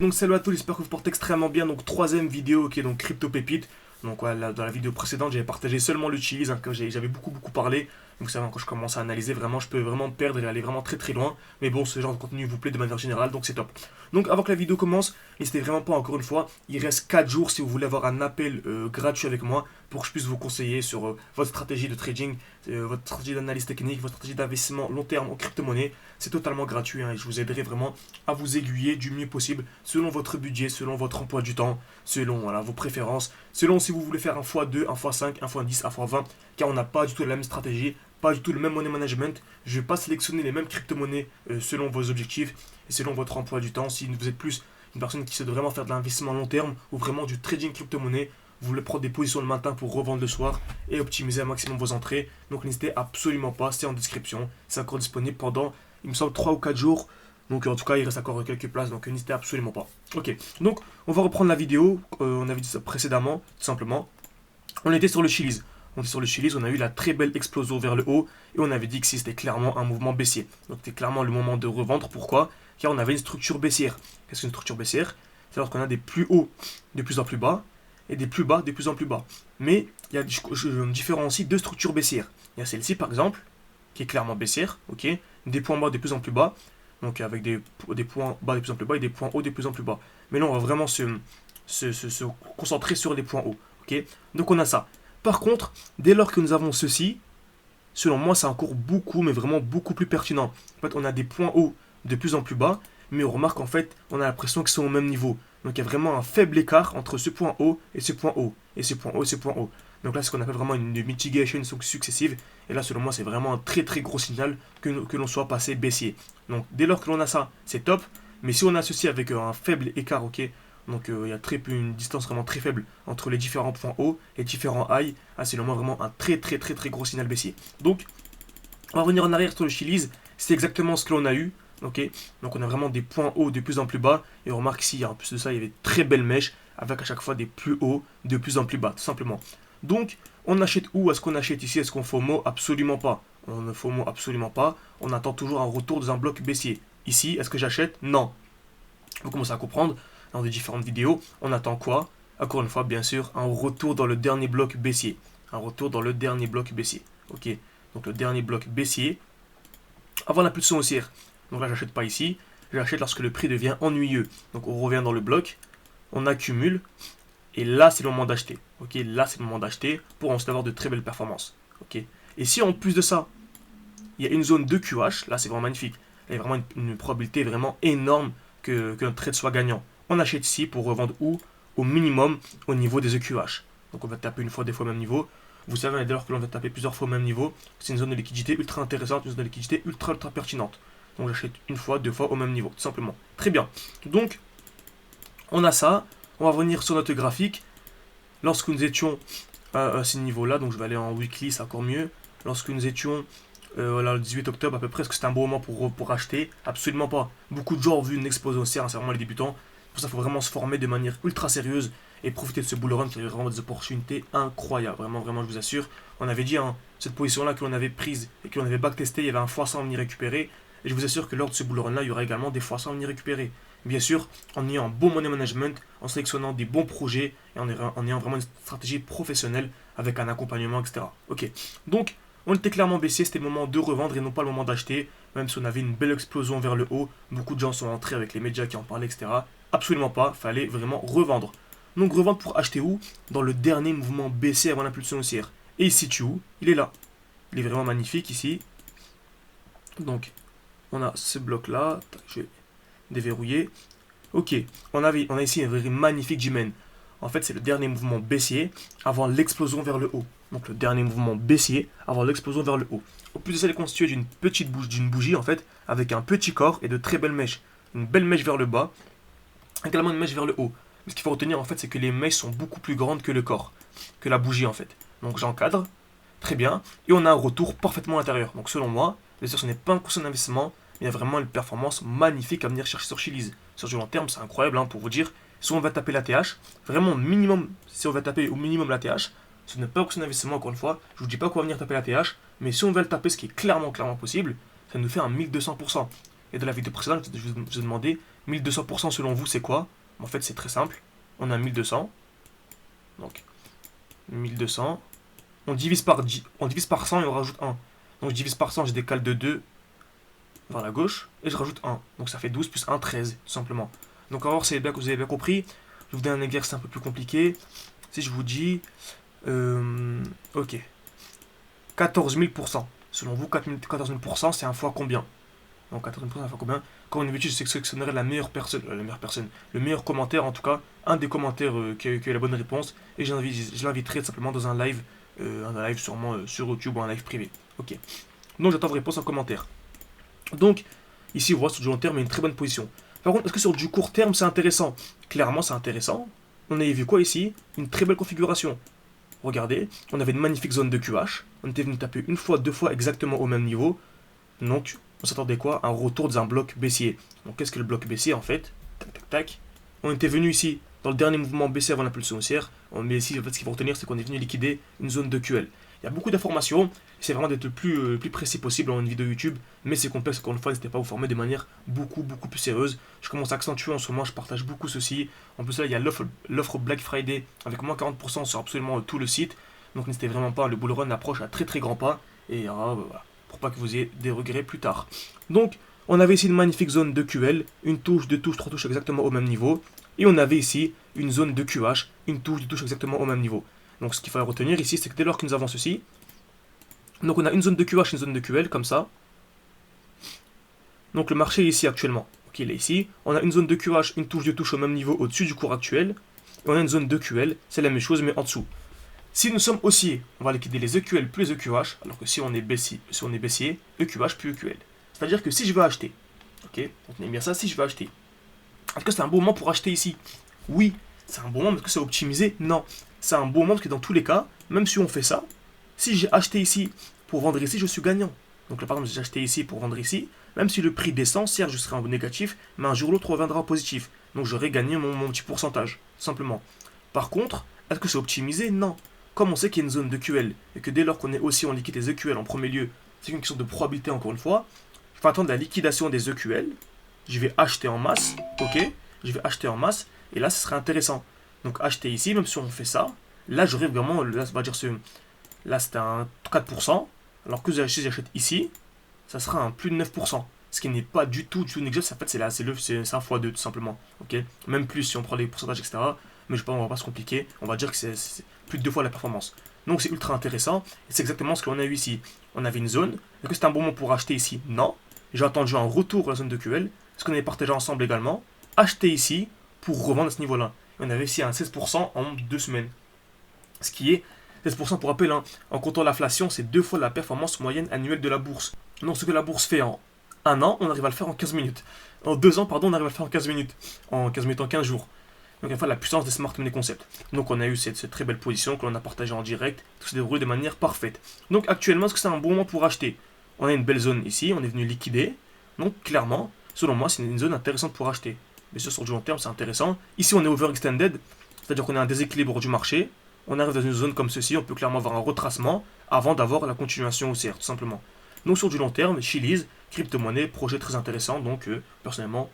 Donc salut à tous, j'espère que vous portez extrêmement bien. Donc troisième vidéo qui est donc crypto pépite. Donc voilà, dans la vidéo précédente j'avais partagé seulement le Chiliz, que j'avais beaucoup parlé. Donc c'est vrai, quand je commence à analyser vraiment, je peux vraiment me perdre et aller vraiment très loin. Mais bon, ce genre de contenu vous plaît de manière générale, donc c'est top. Donc avant que la vidéo commence, n'hésitez vraiment pas, encore une fois, il reste 4 jours si vous voulez avoir un appel gratuit avec moi pour que je puisse vous conseiller sur votre stratégie de trading, votre stratégie d'analyse technique, votre stratégie d'investissement long terme en crypto-monnaie. C'est totalement gratuit et je vous aiderai vraiment à vous aiguiller du mieux possible selon votre budget, selon votre emploi du temps, selon voilà, vos préférences, selon si vous voulez faire un x2, un x5, un x10, un x20, car on n'a pas du tout la même stratégie, pas du tout le même money management. Je ne vais pas sélectionner les mêmes crypto-monnaies selon vos objectifs et selon votre emploi du temps. Si vous êtes plus une personne qui souhaite vraiment faire de l'investissement long terme ou vraiment du trading crypto-monnaie, vous voulez prendre des positions le matin pour revendre le soir et optimiser un maximum vos entrées. Donc n'hésitez absolument pas, c'est en description. C'est encore disponible pendant, il me semble, 3 ou 4 jours. Donc en tout cas, il reste encore quelques places, donc n'hésitez absolument pas. Ok, donc on va reprendre la vidéo. On avait dit ça précédemment, tout simplement. On était sur le Chiliz. On était sur le Chiliz, on a eu la très belle explosion vers le haut et on avait dit que si c'était clairement un mouvement baissier. Donc c'était clairement le moment de revendre. Pourquoi? Car on avait une structure baissière. Qu'est-ce qu'une structure baissière? C'est-à-dire qu'on a des plus hauts de plus en plus bas et des plus bas de plus en plus bas. Mais il y a, je différencie deux structures baissières. Il y a celle-ci par exemple, qui est clairement baissière, ok, des points bas de plus en plus bas, donc avec des points bas de plus en plus bas et des points hauts de plus en plus bas. Mais là, on va vraiment se concentrer sur les points hauts, ok. Donc on a ça. Par contre, dès lors que nous avons ceci, selon moi, c'est encore beaucoup, mais vraiment beaucoup plus pertinent. En fait, on a des points hauts de plus en plus bas, mais on remarque en fait, on a l'impression qu'ils sont au même niveau. Donc il y a vraiment un faible écart entre ce point haut et ce point haut, et ce point haut et ce point haut. Donc là, c'est ce qu'on appelle vraiment une mitigation successive. Et là, selon moi, c'est vraiment un très gros signal que l'on soit passé baissier. Donc dès lors que l'on a ça, c'est top. Mais si on associe avec un faible écart, ok, donc il y a une distance vraiment très faible entre les différents points hauts et différents highs, c'est selon moi vraiment un très gros signal baissier. Donc, on va revenir en arrière sur le Chiliz, c'est exactement ce que l'on a eu. Ok, donc on a vraiment des points hauts de plus en plus bas. Et on remarque ici, en plus de ça, il y avait de très belles mèches avec à chaque fois des plus hauts de plus en plus bas, tout simplement. Donc, on achète où? Est-ce qu'on achète ici? Est-ce qu'on FOMO? Absolument pas. On ne FOMO absolument pas. On attend toujours un retour dans un bloc baissier. Ici, est-ce que j'achète? Non. Vous commencez à comprendre dans des différentes vidéos. On attend quoi? Encore une fois, bien sûr, un retour dans le dernier bloc baissier. Un retour dans le dernier bloc baissier. Ok, donc le dernier bloc baissier avant la pulsion haussière. Donc là, j'achète pas ici. J'achète lorsque le prix devient ennuyeux. Donc on revient dans le bloc, on accumule, et là, c'est le moment d'acheter. Ok, là, c'est le moment d'acheter pour ensuite avoir de très belles performances. Ok. Et si en plus de ça, il y a une zone de QH, là, c'est vraiment magnifique. Il y a vraiment une probabilité vraiment énorme que notre trade soit gagnant. On achète ici pour revendre où? Au minimum au niveau des EQH. Donc on va taper une fois, des fois au même niveau. Vous savez, dès lors que l'on va taper plusieurs fois au même niveau, c'est une zone de liquidité ultra intéressante, une zone de liquidité ultra pertinente. Donc j'achète une fois, deux fois au même niveau, tout simplement. Très bien. Donc, on a ça. On va revenir sur notre graphique. Lorsque nous étions à ces niveaux-là, donc je vais aller en weekly, c'est encore mieux. Lorsque nous étions le 18 octobre à peu près, est-ce que c'était un bon moment pour acheter? Absolument pas. Beaucoup de gens ont vu une explosion haussière, c'est vraiment les débutants. Pour ça, il faut vraiment se former de manière ultra sérieuse et profiter de ce bull run qui a vraiment des opportunités incroyables. Vraiment, je vous assure. On avait dit, cette position-là que l'on avait prise et que l'on avait backtesté, il y avait un x100 à venir récupérer. Et je vous assure que lors de ce bull run-là, il y aura également des x100 à venir récupérer. Bien sûr, en ayant un bon money management, en sélectionnant des bons projets et en ayant vraiment une stratégie professionnelle avec un accompagnement, etc. Ok, donc on était clairement baissier, c'était le moment de revendre et non pas le moment d'acheter, même si on avait une belle explosion vers le haut. Beaucoup de gens sont entrés avec les médias qui en parlaient, etc. Absolument pas, fallait vraiment revendre. Donc revendre pour acheter où? Dans le dernier mouvement baissier avant l'impulsion haussière. Et il se situe où? Il est là. Il est vraiment magnifique ici. Donc on a ce bloc là, je vais déverrouiller. Ok, on a ici un vrai magnifique G-Man. En fait, c'est le dernier mouvement baissier avant l'explosion vers le haut. Donc le dernier mouvement baissier avant l'explosion vers le haut. Au plus de ça, il est constitué d'une bougie en fait, avec un petit corps et de très belles mèches. Une belle mèche vers le bas, également une mèche vers le haut. Mais ce qu'il faut retenir en fait, c'est que les mèches sont beaucoup plus grandes que le corps, que la bougie en fait. Donc j'encadre, très bien, et on a un retour parfaitement à l'intérieur. Donc selon moi, bien sûr, ce n'est pas un conseil d'investissement, mais il y a vraiment une performance magnifique à venir chercher sur Chiliz. Sur du long terme, c'est incroyable pour vous dire. Si on va taper la TH, vraiment minimum, si on va taper au minimum la TH, ce n'est pas un investissement encore une fois, je vous dis pas qu'on va venir taper la TH, mais si on veut le taper, ce qui est clairement possible, ça nous fait un 1200%. Et dans la vidéo précédente, je vous ai demandé 1200% selon vous, c'est quoi? En fait, c'est très simple. On a 1200. Donc, 1200. On divise par 100 et on rajoute 1. Donc, je divise par 100, je décale de 2 vers la gauche et je rajoute 1. Donc, ça fait 12 plus 1, 13, tout simplement. Donc, on va voir si vous avez bien compris. Je vous donne un exercice un peu plus compliqué. Si je vous dis... ok. 14 000%. Selon vous, 14 000%, c'est un fois combien? Donc 14 000%, c'est un fois combien? Quand on est je sélectionnerai la meilleure personne, le meilleur commentaire, en tout cas, un des commentaires qui a eu la bonne réponse, et je l'inviterai tout simplement dans un live sûrement sur YouTube ou un live privé. Ok. Donc j'attends vos réponses en commentaire. Donc, ici, on voit sur du long terme, il y a une très bonne position. Par contre, est-ce que sur du court terme, c'est intéressant? Clairement, c'est intéressant. On avait vu quoi ici? Une très belle configuration. Regardez, on avait une magnifique zone de QH. On était venu taper une fois, deux fois exactement au même niveau. Donc, on s'attendait quoi? Un retour d'un bloc baissier. Donc, qu'est-ce que le bloc baissier en fait? Tac, tac, tac. On était venu ici, dans le dernier mouvement baissier avant l'impulsion haussière. Mais ici, en fait, ce qu'il faut retenir, c'est qu'on est venu liquider une zone de QL. Il y a beaucoup d'informations. C'est vraiment d'être le plus précis possible en une vidéo YouTube. Mais c'est complexe, encore une fois, n'hésitez pas à vous former de manière beaucoup plus sérieuse. Je commence à accentuer en ce moment, je partage beaucoup ceci. En plus, là, il y a l'offre Black Friday avec moins 40% sur absolument tout le site. Donc, n'hésitez vraiment pas, le bull run approche à très grands pas. Et voilà, pour pas que vous ayez des regrets plus tard. Donc, on avait ici une magnifique zone de QL, une touche, deux touches, trois touches exactement au même niveau. Et on avait ici une zone de QH, une touche, deux touches exactement au même niveau. Donc, ce qu'il faut retenir ici, c'est que dès lors que nous avons ceci, donc on a une zone de QH, une zone de QL, comme ça. Donc le marché est ici actuellement. Donc il est ici. On a une zone de QH, une touche de touche au même niveau au-dessus du cours actuel. Et on a une zone de QL, c'est la même chose, mais en dessous. Si nous sommes haussiers, on va liquider les EQL plus les EQH, alors que si on est baissier, EQH plus EQL. C'est-à-dire que si je veux acheter, ok, retenez bien ça, si je veux acheter, est-ce que c'est un bon moment pour acheter ici? Oui, c'est un bon moment, mais est-ce que c'est optimisé? Non. C'est un bon moment parce que dans tous les cas, même si on fait ça, si j'ai acheté ici pour vendre ici, je suis gagnant. Donc là, par exemple, j'ai acheté ici pour vendre ici, même si le prix descend, certes, je serai en négatif, mais un jour ou l'autre reviendra en positif. Donc j'aurai gagné mon petit pourcentage, simplement. Par contre, est-ce que c'est optimisé? Non. Comme on sait qu'il y a une zone de QL, et que dès lors qu'on est aussi en liquide des EQL en premier lieu, c'est une question de probabilité encore une fois, je vais attendre la liquidation des EQL, je vais acheter en masse, ok, je vais acheter en masse, et là, ce serait intéressant. Donc acheter ici, même si on fait ça, là, j'aurai vraiment, là, on va dire là, c'était un 4%, alors que si j'achète ici, ça sera un plus de 9%. Ce qui n'est pas du tout négligeable, en fait, c'est un x2 tout simplement. Ok, même plus si on prend les pourcentages, etc. Mais je pense qu'on va pas se compliquer. On va dire que c'est plus de 2 fois la performance. Donc c'est ultra intéressant. Et c'est exactement ce qu'on a eu ici. On avait une zone. Est-ce que c'est un bon moment pour acheter ici? Non. J'ai attendu un retour à la zone de QL. Ce qu'on avait partagé ensemble également. Acheter ici pour revendre à ce niveau-là. Et on avait ici un 16% en 2 semaines. Ce qui est 16% pour rappel, hein, en comptant l'inflation, c'est 2 fois la performance moyenne annuelle de la bourse. Donc ce que la bourse fait en 1 an, on arrive à le faire en 15 minutes. En 2 ans, pardon, on arrive à le faire en 15 minutes. En 15 minutes, en 15 jours. Donc, une fois, la puissance des smart money concepts. Donc, on a eu cette très belle position que l'on a partagée en direct. Tout s'est déroulé de manière parfaite. Donc, actuellement, est-ce que c'est un bon moment pour acheter? On a une belle zone ici, on est venu liquider. Donc, clairement, selon moi, c'est une zone intéressante pour acheter. Bien sûr, sur du long terme, c'est intéressant. Ici, on est overextended, c'est-à-dire qu'on a un déséquilibre du marché. On arrive dans une zone comme ceci, on peut clairement avoir un retracement avant d'avoir la continuation haussière, tout simplement. Donc, sur du long terme, Chiliz, crypto-monnaie, projet très intéressant. Donc, personnellement,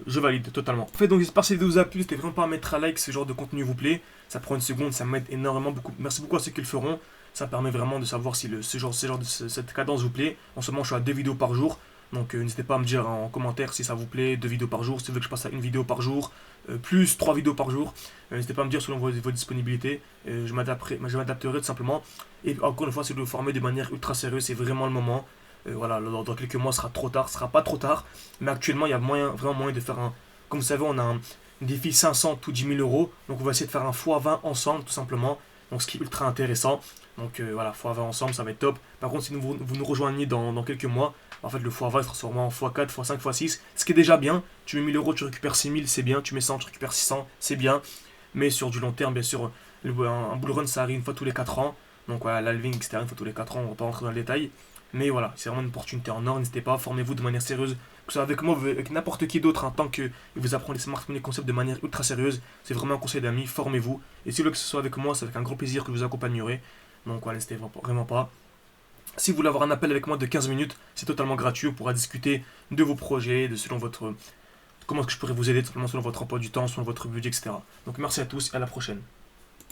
je valide totalement. En fait, donc j'espère que cette vidéo vous a plu. N'hésitez vraiment pas à mettre un like si ce genre de contenu vous plaît. Ça prend une seconde, ça m'aide énormément. Merci beaucoup à ceux qui le feront. Ça permet vraiment de savoir si cette cadence vous plaît. En ce moment, je suis à 2 vidéos par jour. Donc n'hésitez pas à me dire en commentaire si ça vous plaît, 2 vidéos par jour, si vous voulez que je passe à 1 vidéo par jour, plus 3 vidéos par jour. N'hésitez pas à me dire selon vos disponibilités. Je m'adapterai tout simplement. Et encore une fois, si vous le formez de manière ultra sérieuse, c'est vraiment le moment. Voilà, dans quelques mois, ce sera trop tard, ce sera pas trop tard. Mais actuellement, il y a vraiment moyen de faire un. Comme vous savez, on a un défi 500 ou 10 000 euros. Donc, on va essayer de faire un x20 ensemble, tout simplement. Donc, ce qui est ultra intéressant. Donc, voilà, x20 ensemble, ça va être top. Par contre, si vous nous rejoignez dans quelques mois, en fait, le x20 se transformera en x4, x5, x6. Ce qui est déjà bien. Tu mets 1000 euros, tu récupères 6000, c'est bien. Tu mets 100, tu récupères 600, c'est bien. Mais sur du long terme, bien sûr, un bull run, ça arrive une fois tous les 4 ans. Donc, voilà, l'halving, etc., une fois tous les 4 ans, on va pas rentrer dans le détail. Mais voilà, c'est vraiment une opportunité en or, n'hésitez pas, formez-vous de manière sérieuse, que ce soit avec moi ou avec n'importe qui d'autre, tant que vous apprend les smart money concepts de manière ultra sérieuse, c'est vraiment un conseil d'amis, formez-vous, et si vous voulez que ce soit avec moi, c'est avec un grand plaisir que je vous accompagnerai, donc voilà, n'hésitez vraiment pas. Si vous voulez avoir un appel avec moi de 15 minutes, c'est totalement gratuit, on pourra discuter de vos projets, de selon comment est-ce que je pourrais vous aider tout simplement selon votre emploi du temps, selon votre budget, etc. Donc merci à tous et à la prochaine.